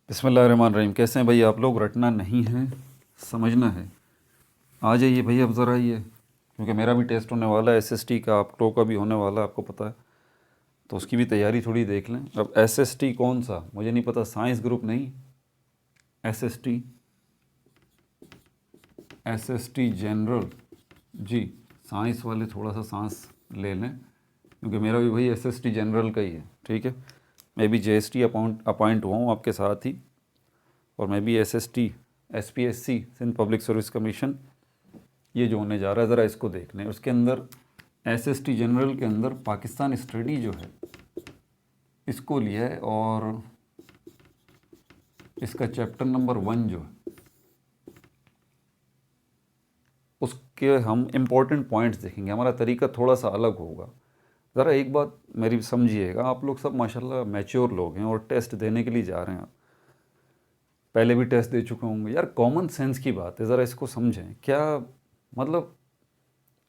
बिस्मिल्लाहिर्रहमानिर्रहीम। कैसे हैं भाई आप लोग? रटना नहीं है, समझना है। आ जाइए भाई, अब ज़रा आइए, क्योंकि मेरा भी टेस्ट होने वाला है एसएसटी का, आप लोगों का भी होने वाला है, आपको पता है, तो उसकी भी तैयारी थोड़ी देख लें। अब एसएसटी कौन सा मुझे नहीं पता, साइंस ग्रुप नहीं, एसएसटी, एसएसटी जनरल जी। साइंस वाले थोड़ा सा सांस ले लें, क्योंकि मेरा भी भाई एसएसटी जनरल का ही है, ठीक है। मैं भी जेएसटी अपॉइंट हुआ हूँ आपके साथ ही, और मैं भी SST, SPSC, Sindh public service commission, ये जो होने जा रहा है ज़रा इसको देख लें। उसके अंदर एसएसटी जनरल के अंदर पाकिस्तान स्टडी जो है इसको लिया है, और इसका चैप्टर नंबर 1 जो है उसके हम इम्पोर्टेंट पॉइंट्स देखेंगे। हमारा तरीका थोड़ा सा अलग होगा। ज़रा एक बात मेरी समझिएगा, आप लोग सब माशाल्लाह मैच्योर लोग हैं और टेस्ट देने के लिए जा रहे हैं, पहले भी टेस्ट दे चुके होंगे यार। कॉमन सेंस की बात है, ज़रा इसको समझें। क्या मतलब,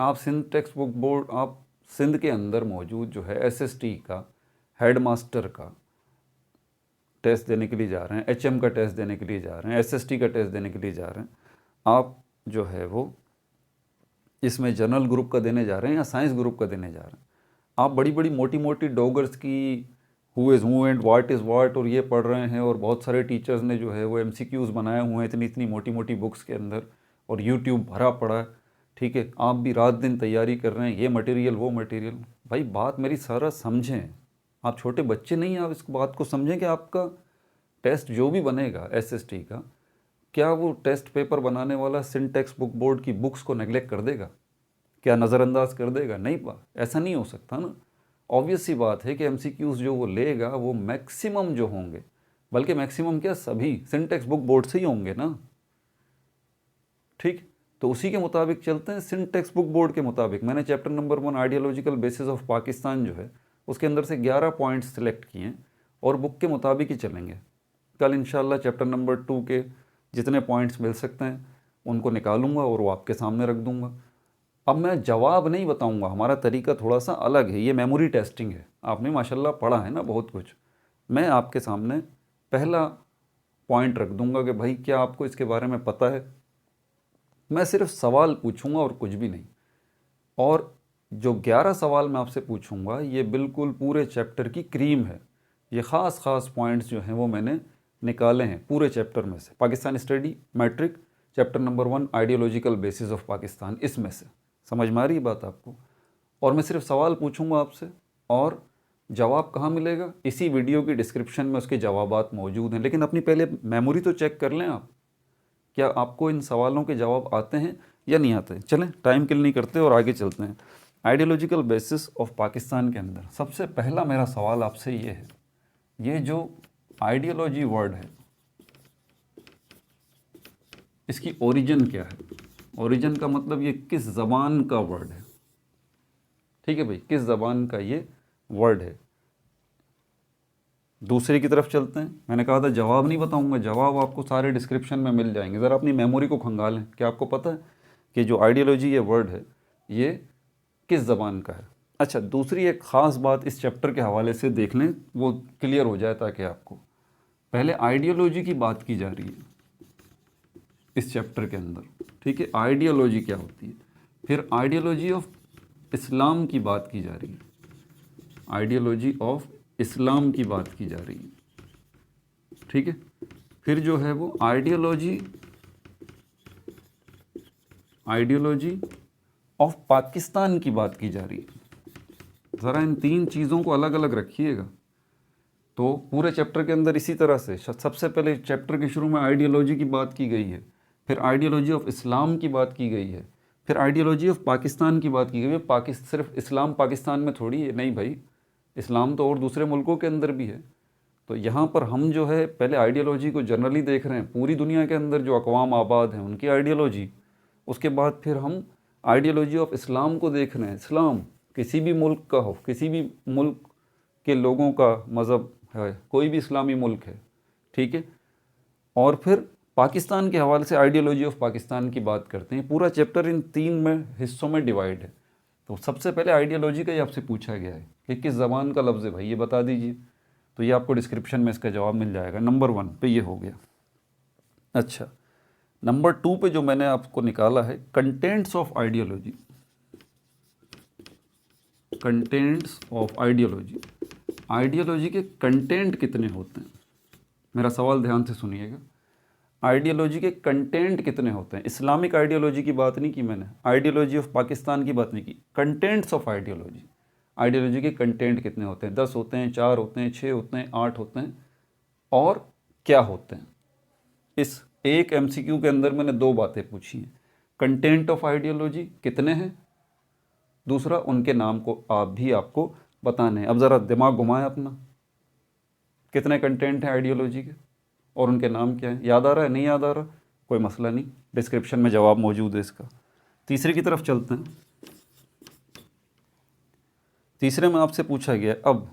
आप सिंध टेक्स्ट बुक बोर्ड, आप सिंध के अंदर मौजूद जो है एसएसटी का हेड मास्टर का टेस्ट देने के लिए जा रहे हैं, एचएम का टेस्ट देने के लिए जा रहे हैं, एसएसटी का टेस्ट देने के लिए जा रहे हैं, आप जो है वो इसमें जनरल ग्रुप का देने जा रहे हैं या साइंस ग्रुप का देने जा रहे हैं। आप बड़ी बड़ी मोटी मोटी डॉगर्स की who is who and what is what और ये पढ़ रहे हैं, और बहुत सारे टीचर्स ने जो है वो एमसीक्यूज़ बनाए हुए हैं इतनी इतनी मोटी मोटी बुक्स के अंदर, और यूट्यूब भरा पड़ा है, ठीक है। आप भी रात दिन तैयारी कर रहे हैं, ये मटेरियल वो मटेरियल। भाई बात मेरी सारा समझें, आप छोटे बच्चे नहीं हैं, आप इस बात को समझें कि आपका टेस्ट जो भी बनेगा एसएसटी का, क्या वो टेस्ट पेपर बनाने वाला सिंटेक्स बुक बोर्ड की बुक्स को नेगलेक्ट कर देगा? क्या नज़रअंदाज कर देगा? नहीं, ऐसा नहीं हो सकता ना। ऑब्वियस सी बात है कि एमसीक्यूज़ जो वो लेगा वो मैक्सिमम जो होंगे, बल्कि मैक्सिमम क्या, सभी सिंटेक्स बुक बोर्ड से ही होंगे ना, ठीक। तो उसी के मुताबिक चलते हैं, सिंटेक्स बुक बोर्ड के मुताबिक। मैंने chapter number 1 ideological basis of Pakistan जो है उसके अंदर से 11 पॉइंट्स सिलेक्ट किए हैं, और बुक के मुताबिक ही चलेंगे। कल इंशाल्लाह चैप्टर नंबर 2 के जितने पॉइंट्स मिल सकते हैं उनको निकालूंगा और वो आपके सामने रख दूंगा। अब मैं जवाब नहीं बताऊंगा, हमारा तरीका थोड़ा सा अलग है, ये मेमोरी टेस्टिंग है। आपने माशाल्लाह पढ़ा है ना बहुत कुछ। मैं आपके सामने पहला पॉइंट रख दूंगा कि भाई क्या आपको इसके बारे में पता है। मैं सिर्फ सवाल पूछूंगा और कुछ भी नहीं, और जो 11 सवाल मैं आपसे पूछूंगा ये बिल्कुल पूरे चैप्टर की क्रीम है। ये ख़ास ख़ास पॉइंट्स जो हैं वो मैंने निकाले हैं पूरे चैप्टर में से, Pakistan study matric chapter number 1 ideological basis of Pakistan, इसमें से। समझ में आ रही बात आपको? और मैं सिर्फ सवाल पूछूंगा आपसे, और जवाब कहाँ मिलेगा? इसी वीडियो की डिस्क्रिप्शन में उसके जवाबात मौजूद हैं। लेकिन अपनी पहले मेमोरी तो चेक कर लें आप, क्या आपको इन सवालों के जवाब आते हैं या नहीं आते। चलें टाइम किल नहीं करते और आगे चलते हैं। आइडियोलॉजिकल बेसिस ऑफ पाकिस्तान के अंदर सबसे पहला मेरा सवाल आपसे ये है, ये जो आइडियोलॉजी वर्ड है इसकी ओरिजिन क्या है? ओरिजिन का मतलब ये किस ज़बान का वर्ड है, ठीक है भाई, किस ज़बान का ये वर्ड है। दूसरे की तरफ चलते हैं। मैंने कहा था जवाब नहीं बताऊंगा, जवाब आपको सारे डिस्क्रिप्शन में मिल जाएंगे। ज़रा अपनी मेमोरी को खंगालें। क्या आपको पता है कि जो आइडियोलॉजी ये वर्ड है ये किस ज़बान का है? अच्छा, दूसरी एक ख़ास बात इस चैप्टर के हवाले से देख लें, वो क्लियर हो जाए, ताकि आपको पहले आइडियोलॉजी की बात की जा रही है इस चैप्टर के अंदर, ठीक है। आइडियोलॉजी क्या होती है, फिर आइडियोलॉजी ऑफ इस्लाम की बात की जा रही है, आइडियोलॉजी ऑफ इस्लाम की बात की जा रही है, ठीक है। फिर जो है वो आइडियोलॉजी ऑफ पाकिस्तान की बात की जा रही है। ज़रा इन तीन चीज़ों को अलग अलग रखिएगा। तो पूरे चैप्टर के अंदर इसी तरह से सबसे पहले चैप्टर के शुरू में आइडियोलॉजी की बात की गई है, फिर आइडियोलॉजी ऑफ इस्लाम की बात की गई है, फिर आइडियोलॉजी ऑफ पाकिस्तान की बात की गई है। सिर्फ इस्लाम पाकिस्तान में थोड़ी है, नहीं भाई, इस्लाम तो और दूसरे मुल्कों के अंदर भी है। तो यहाँ पर हम जो है पहले आइडियोलॉजी को जनरली देख रहे हैं, पूरी दुनिया के अंदर जो अक़वाम आबाद हैं उनकी आइडियोलॉजी। उसके बाद फिर हम आइडियोलॉजी ऑफ इस्लाम को देख रहे हैं। इस्लाम किसी भी मुल्क का हो, किसी भी मुल्क के लोगों का मज़हब है, कोई भी इस्लामी मुल्क है, ठीक है। और फिर पाकिस्तान के हवाले से आइडियोलॉजी ऑफ पाकिस्तान की बात करते हैं। पूरा चैप्टर इन 3 में हिस्सों में डिवाइड है। तो सबसे पहले आइडियोलॉजी का ही आपसे पूछा गया है कि किस ज़बान का लफ्ज़ है भाई, ये बता दीजिए। तो ये आपको डिस्क्रिप्शन में इसका जवाब मिल जाएगा। नंबर 1 पे ये हो गया। अच्छा, नंबर 2 पे जो मैंने आपको निकाला है, contents of ideology. Contents of ideology, ideology के कंटेंट कितने होते हैं? मेरा सवाल ध्यान से सुनिएगा। आइडियोलॉजी के कंटेंट कितने होते हैं? इस्लामिक आइडियोलॉजी की बात नहीं की मैंने, आइडियोलॉजी ऑफ पाकिस्तान की बात नहीं की, कंटेंट्स ऑफ आइडियोलॉजी। आइडियोलॉजी के कंटेंट कितने होते हैं? 10 होते हैं, 4 होते हैं, 6 होते हैं, 8 होते हैं, और क्या होते हैं? इस एक MCQ के अंदर मैंने 2 बातें पूछी हैं। कंटेंट ऑफ आइडियोलॉजी कितने हैं, दूसरा उनके नाम को आपको बताने हैं। अब ज़रा दिमाग घुमाएं अपना, कितने कंटेंट हैं आइडियोलॉजी के और उनके नाम क्या हैं? याद आ रहा है, नहीं याद आ रहा, कोई मसला नहीं, डिस्क्रिप्शन में जवाब मौजूद है इसका। तीसरे की तरफ चलते हैं। तीसरे में आपसे पूछा गया, अब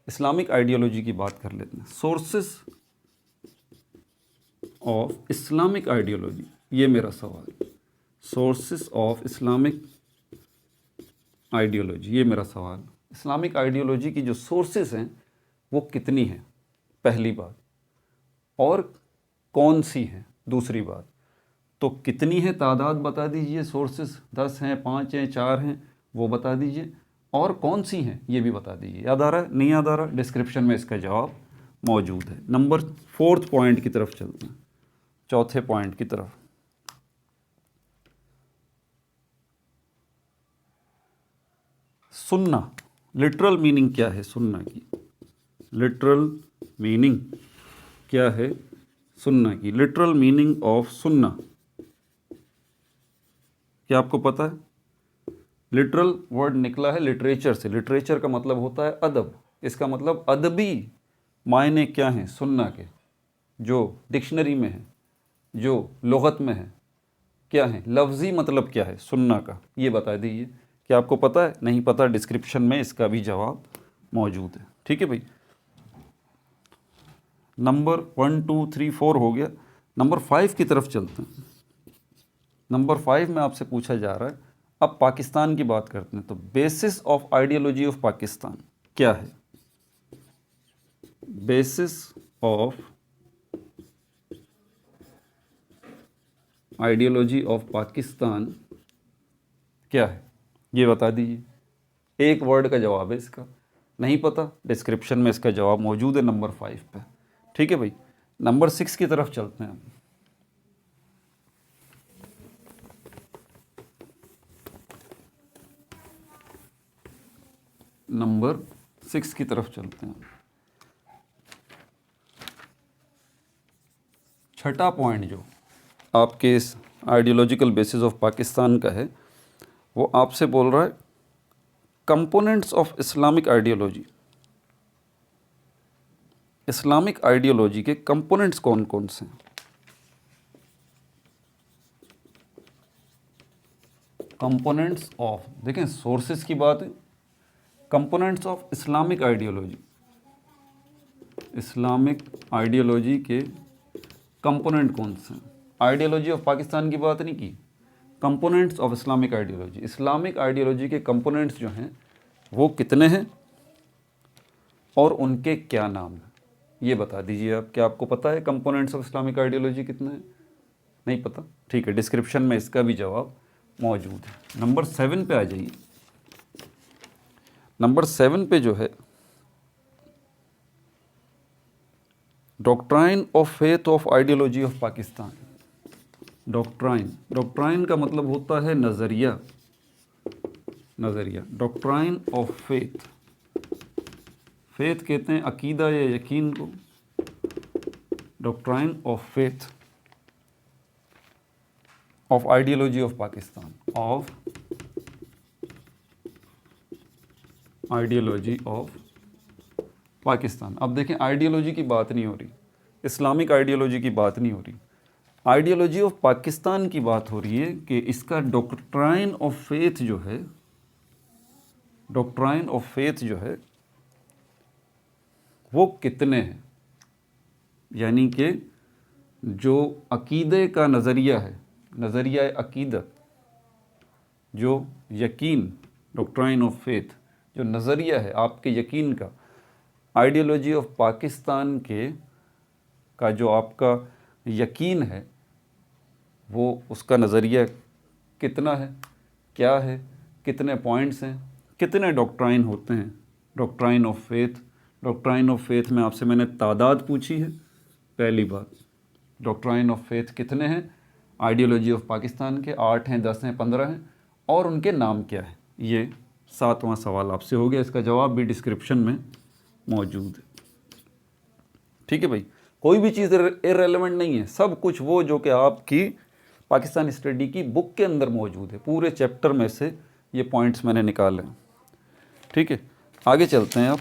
इस्लामिक आइडियोलॉजी की बात कर लेते हैं। सोर्सेस ऑफ इस्लामिक आइडियोलॉजी, ये मेरा सवाल। सोर्सेस ऑफ इस्लामिक आइडियोलॉजी, ये मेरा सवाल। इस्लामिक आइडियोलॉजी की जो सोर्सेस हैं वो कितनी हैं, पहली बात, और कौन सी हैं, दूसरी बात। तो कितनी है तादाद बता दीजिए, सोर्सेस 10 हैं, 5 हैं, 4 हैं, वो बता दीजिए, और कौन सी हैं ये भी बता दीजिए। याद आ रहा है, नहीं याद आ रहा, डिस्क्रिप्शन में इसका जवाब मौजूद है। नंबर 4 पॉइंट की तरफ चलते हैं, चौथे पॉइंट की तरफ। सुन्ना, लिटरल मीनिंग क्या है सुन्ना की? लिटरल मीनिंग क्या है सुन्ना की? लिटरल मीनिंग ऑफ सुन्ना, क्या आपको पता है? लिटरल वर्ड निकला है लिटरेचर से। लिटरेचर का मतलब होता है अदब। इसका मतलब अदबी मायने क्या हैं सुन्ना के, जो डिक्शनरी में है, जो लुगत में है, क्या है? लफ्ज़ी मतलब क्या है सुन्ना का, ये बता दीजिए। क्या आपको पता है? नहीं पता, डिस्क्रिप्शन में इसका भी जवाब मौजूद है। ठीक है भाई, नंबर 1 2 3 4 हो गया। नंबर 5 की तरफ चलते हैं। नंबर 5 में आपसे पूछा जा रहा है, अब पाकिस्तान की बात करते हैं, तो basis of ideology of Pakistan क्या है? Basis of ideology of Pakistan क्या है, ये बता दीजिए। एक वर्ड का जवाब है इसका, नहीं पता, डिस्क्रिप्शन में इसका जवाब मौजूद है नंबर 5 पे। ठीक है भाई, नंबर 6 की तरफ चलते हैं। नंबर 6 की तरफ चलते हैं। छठा पॉइंट जो आपके इस आइडियोलॉजिकल बेसिस ऑफ पाकिस्तान का है, वो आपसे बोल रहा है components of Islamic ideology. Islamic ideology के कंपोनेंट्स कौन कौन से हैं? कंपोनेंट्स ऑफ, देखें सोर्सेस की बात है, components of Islamic ideology. Islamic ideology के कंपोनेंट कौन से हैं? आइडियोलॉजी ऑफ पाकिस्तान की बात नहीं की, components of Islamic ideology. Islamic ideology के कंपोनेंट्स जो हैं वो कितने हैं और उनके क्या नाम हैं, ये बता दीजिए आप। क्या आपको पता है कंपोनेंट्स ऑफ इस्लामिक आइडियोलॉजी कितने हैं? नहीं पता, ठीक है, डिस्क्रिप्शन में इसका भी जवाब मौजूद है। नंबर 7 पे आ जाइए। नंबर 7 पे जो है, doctrine of faith of ideology of Pakistan. Doctrine, doctrine का मतलब होता है नज़रिया, नज़रिया। डॉक्ट्राइन ऑफ फेथ, फेथ कहते हैं अकीदा या यकीन को। Doctrine of faith of ideology of Pakistan, of ideology of Pakistan. अब देखें, आइडियोलॉजी की बात नहीं हो रही, इस्लामिक आइडियोलॉजी की बात नहीं हो रही, आइडियोलॉजी ऑफ पाकिस्तान की बात हो रही है कि इसका डॉक्ट्राइन ऑफ फेथ जो है, डॉक्ट्राइन ऑफ फेथ जो है वो कितने हैं, यानी कि जो अकीदे का नज़रिया है, नज़रिया अकीदत, जो यकीन, डॉक्ट्राइन ऑफ फेथ, जो नज़रिया है आपके यकीन का, आइडियोलॉजी ऑफ पाकिस्तान के का जो आपका यकीन है वो उसका नज़रिया कितना है, क्या है, कितने पॉइंट्स हैं, कितने डॉक्ट्राइन होते हैं, doctrine of faith. Doctrine of faith में आपसे मैंने तादाद पूछी है, पहली बात। डॉक्ट्राइन ऑफ फेथ कितने हैं आइडियोलॉजी ऑफ पाकिस्तान के? 8 हैं, 10 हैं, 15 हैं, और उनके नाम क्या है? ये 7वां सवाल आपसे हो गया। इसका जवाब भी डिस्क्रिप्शन में मौजूद है। ठीक है भाई, कोई भी चीज़ इररेलेवेंट नहीं है, सब कुछ वो जो कि आपकी पाकिस्तान स्टडी की बुक के अंदर मौजूद है। पूरे चैप्टर में से ये पॉइंट्स मैंने निकाले हैं। ठीक है, आगे चलते हैं। अब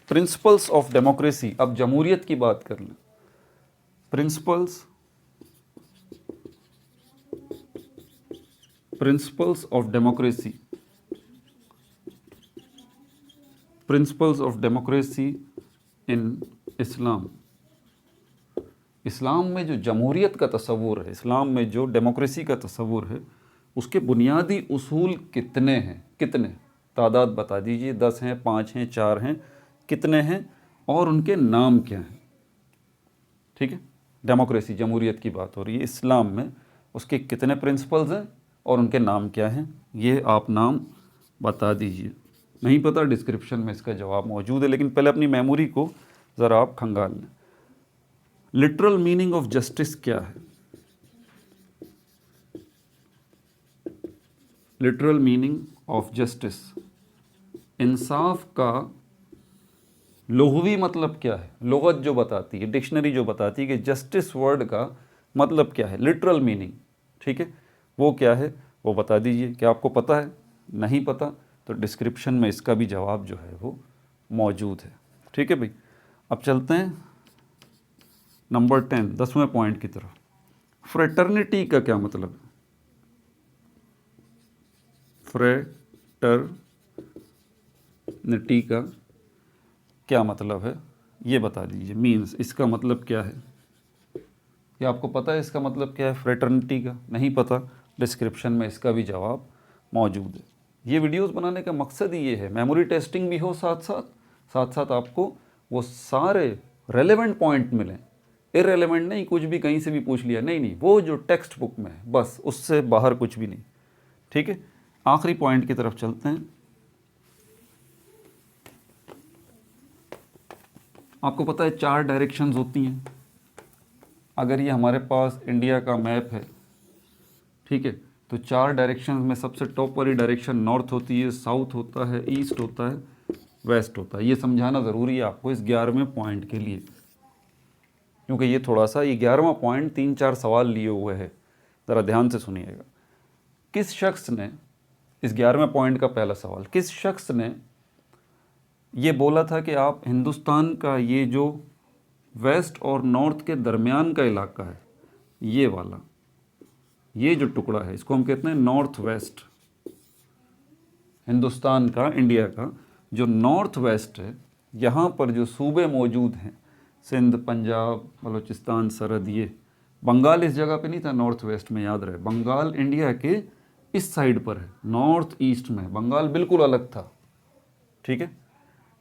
प्रिंसिपल्स ऑफ डेमोक्रेसी, अब जमहूरियत की बात कर लें। Principles of democracy, principles of democracy in Islam. इस्लाम में जो जमहूरियत का तस्वुर है, इस्लाम में जो डेमोक्रेसी का तस्वुर है, उसके बुनियादी उसूल कितने हैं? कितने? तादाद बता दीजिए। 10 हैं, 5 हैं, 4 हैं, कितने हैं, और उनके नाम क्या हैं? ठीक है, डेमोक्रेसी, जमहूरियत की बात हो रही है। इस्लाम में उसके कितने प्रिंसिपल्स हैं और उनके नाम क्या हैं? ये आप नाम बता दीजिए। नहीं पता, डिस्क्रिप्शन में इसका जवाब मौजूद है, लेकिन पहले अपनी मेमोरी को ज़रा आप खंगाल लें। लिटरल मीनिंग ऑफ जस्टिस क्या है? लिटरल मीनिंग ऑफ जस्टिस, इंसाफ का लुग़वी मतलब क्या है? लुग़त जो बताती है, डिक्शनरी जो बताती है कि जस्टिस वर्ड का मतलब क्या है, लिटरल मीनिंग, ठीक है, वो क्या है, वो बता दीजिए। क्या आपको पता है? नहीं पता तो डिस्क्रिप्शन में इसका भी जवाब जो है वो मौजूद है। ठीक है भाई, अब चलते हैं नंबर 10, 10वें पॉइंट की तरफ। फ्रेटर्निटी का क्या मतलब है? फ्रेटर्निटी का क्या मतलब है, ये बता दीजिए। मीन्स, इसका मतलब क्या है? क्या आपको पता है इसका मतलब क्या है फ्रेटर्निटी का? नहीं पता, डिस्क्रिप्शन में इसका भी जवाब मौजूद है। ये वीडियोस बनाने का मकसद ही ये है, मेमोरी टेस्टिंग भी हो साथ साथ आपको वो सारे रेलेवेंट पॉइंट मिलें। इररेलेवेंट नहीं, कुछ भी कहीं से भी पूछ लिया, नहीं, वो जो टेक्स्ट बुक में है बस, उससे बाहर कुछ भी नहीं। ठीक है, आखिरी पॉइंट की तरफ चलते हैं। आपको पता है 4 डायरेक्शंस होती हैं। अगर ये हमारे पास इंडिया का मैप है, ठीक है, तो 4 डायरेक्शंस में सबसे टॉप वाली डायरेक्शन नॉर्थ होती है, साउथ होता है, ईस्ट होता है, वेस्ट होता है। ये समझाना ज़रूरी है आपको इस 11वें पॉइंट के लिए, क्योंकि ये थोड़ा सा, ये 11वां पॉइंट 3-4 सवाल लिए हुए है, ज़रा ध्यान से सुनिएगा। किस शख्स ने, इस 11वें पॉइंट का पहला सवाल, किस शख्स ने ये बोला था कि आप हिंदुस्तान का ये जो वेस्ट और नॉर्थ के दरमियान का इलाका है, ये वाला, ये जो टुकड़ा है, इसको हम कहते हैं नॉर्थ वेस्ट। हिंदुस्तान का, इंडिया का जो नॉर्थ वेस्ट है, यहाँ पर जो सूबे मौजूद हैं, सिंध, पंजाब, बलूचिस्तान, सरहद, ये बंगाल इस जगह पे नहीं था नॉर्थ वेस्ट में, याद रहे। बंगाल इंडिया के इस साइड पर है, नॉर्थ ईस्ट में। बंगाल बिल्कुल अलग था, ठीक है,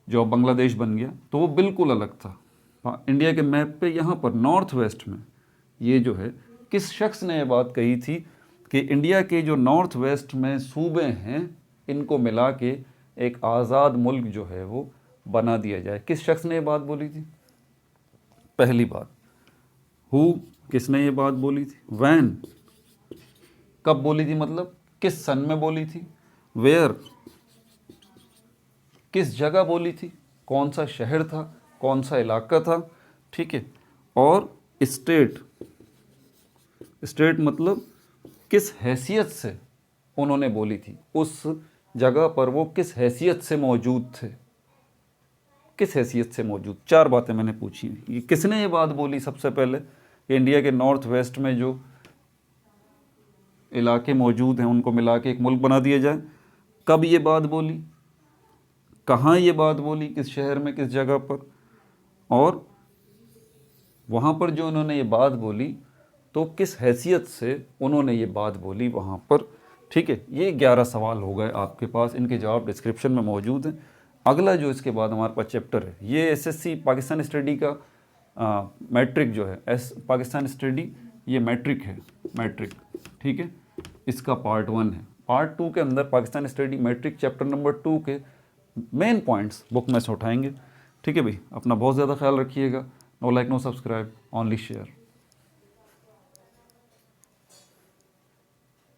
जो बांग्लादेश बन गया, तो वो बिल्कुल अलग था। इंडिया के मैप पे यहाँ पर नॉर्थ वेस्ट में ये जो है, किस शख्स ने ये बात कही थी कि इंडिया के जो नॉर्थ वेस्ट में सूबे हैं, इनको मिला के एक आज़ाद मुल्क जो है वो बना दिया जाए? किस शख्स ने ये बात बोली थी? पहली बात, हु, किसने ये बात बोली थी? वैन, कब बोली थी, मतलब किस सन में बोली थी? वेयर, किस जगह बोली थी? कौन सा शहर था, कौन सा इलाका था? ठीक है, और स्टेट, स्टेट मतलब किस हैसियत से उन्होंने बोली थी, उस जगह पर वो किस हैसियत से मौजूद थे, किस हैसियत से मौजूद। 4 बातें मैंने पूछी हैं। ये किसने ये बात बोली सबसे पहले कि इंडिया के नॉर्थ वेस्ट में जो इलाके मौजूद हैं उनको मिला के एक मुल्क बना दिया जाए? कब ये बात बोली, कहाँ ये बात बोली, किस शहर में, किस जगह पर, और वहाँ पर जो उन्होंने ये बात बोली तो किस हैसियत से उन्होंने ये बात बोली वहाँ पर? ठीक है, ये 11 सवाल हो गए आपके पास, इनके जवाब डिस्क्रिप्शन में मौजूद हैं। अगला जो इसके बाद हमारे पास चैप्टर है, ये एसएससी पाकिस्तान स्टडी का मैट्रिक जो है, पाकिस्तान स्टडी ये मैट्रिक है, मैट्रिक, ठीक है, इसका पार्ट 1 है। पार्ट 2 के अंदर Pakistan study matric chapter number 2 के मेन पॉइंट्स बुक में से उठाएंगे। ठीक है भाई, अपना बहुत ज़्यादा ख्याल रखिएगा। No like no subscribe, only share.